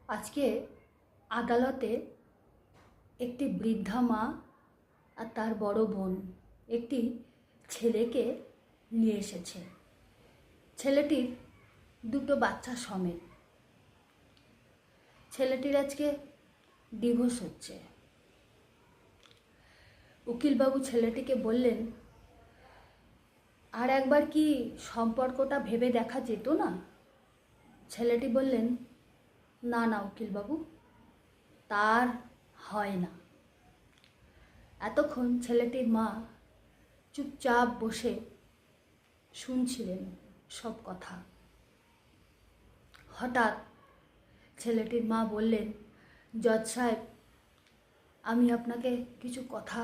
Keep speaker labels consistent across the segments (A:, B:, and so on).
A: আজকে আদালতে একটি বৃদ্ধা মা আর তার বড় বোন একটি ছেলেকে নিয়ে এসেছে। ছেলেটির দুটো বাচ্চা সমেত। ছেলেটির আজকে ডিভোর্স হচ্ছে। উকিলবাবু ছেলেটিকে বললেন, আর একবার কি সম্পর্কটা ভেবে দেখা যেত না? ছেলেটি বললেন, না না উকিলবাবু, তার হয় না। এতক্ষণ ছেলেটির মা চুপচাপ বসে শুনছিলেন সব কথা। হঠাৎ ছেলেটির মা বললেন, জজ সাহেব, আমি আপনাকে কিছু কথা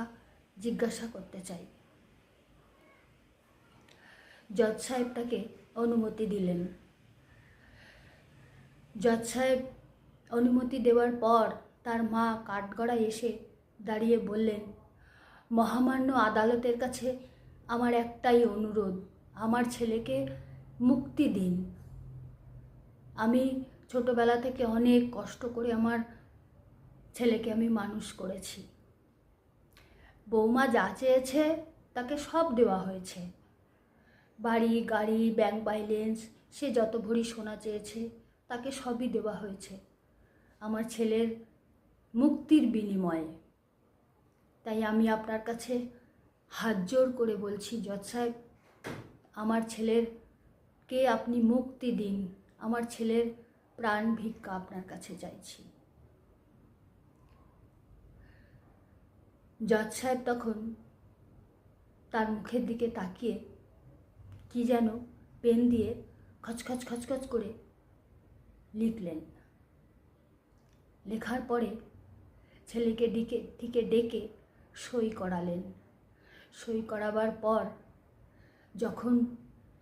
A: জিজ্ঞাসা করতে চাই। জজ সাহেব তাকে অনুমতি দিলেন। জজ সাহেব অনুমতি দেওয়ার পর তার মা কাঠগড়ায় এসে দাঁড়িয়ে বললেন, মহামান্য আদালতের কাছে আমার একটাই অনুরোধ, আমার ছেলেকে মুক্তি দিন। আমি ছোটবেলা থেকে অনেক কষ্ট করে আমার ছেলেকে আমি মানুষ করেছি। বৌমা যা চেয়েছে তাকে সব দেওয়া হয়েছে, বাড়ি, গাড়ি, ব্যাংক ব্যালেন্স, সে যত ভরি সোনা চেয়েছে তাকে সবই দেওয়া হয়েছে আমার ছেলের মুক্তির বিনিময়ে। তাই আমি আপনার কাছে হাত জোড় করে বলছি, জজ সাহেব, আমার ছেলেরকে আপনি মুক্তি দিন। আমার ছেলের প্রাণ ভিক্ষা আপনার কাছে চাইছি। জজ সাহেব তখন তার মুখের দিকে তাকিয়ে কি যেন পেন দিয়ে খচখচ খচখচ করে লিখলেন। লেখার পরে ছেলেকে ডেকে সই করালেন। সই করাবার পর যখন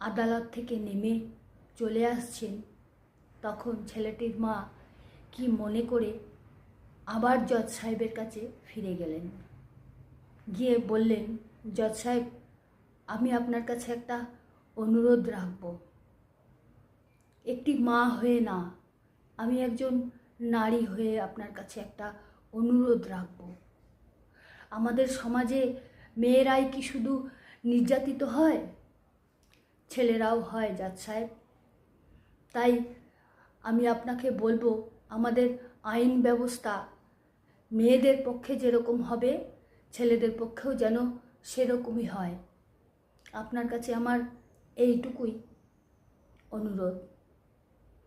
A: আদালত থেকে নেমে চলে আসছেন, তখন ছেলেটির মা কি মনে করে আবার জজ সাহেবের কাছে ফিরে গেলেন। গিয়ে বললেন, জজ সাহেব, আমি আপনার কাছে একটা অনুরোধ রাখব। একটি মা হয়ে না, আমি একজন নারী হয়ে আপনার কাছে একটা অনুরোধ রাখব। আমাদের সমাজে মেয়েরাই কি শুধু নির্যাতিত হয়? ছেলেরাও হয় জজ সাহেব। তাই আমি আপনাকে বলবো, আমাদের আইন ব্যবস্থা মেয়েদের পক্ষে যেরকম হবে, ছেলেদের পক্ষেও যেন সেরকমই হয়। আপনার কাছে আমার এইটুকুই অনুরোধ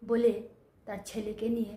A: বলে তার ছেলেকে নিয়ে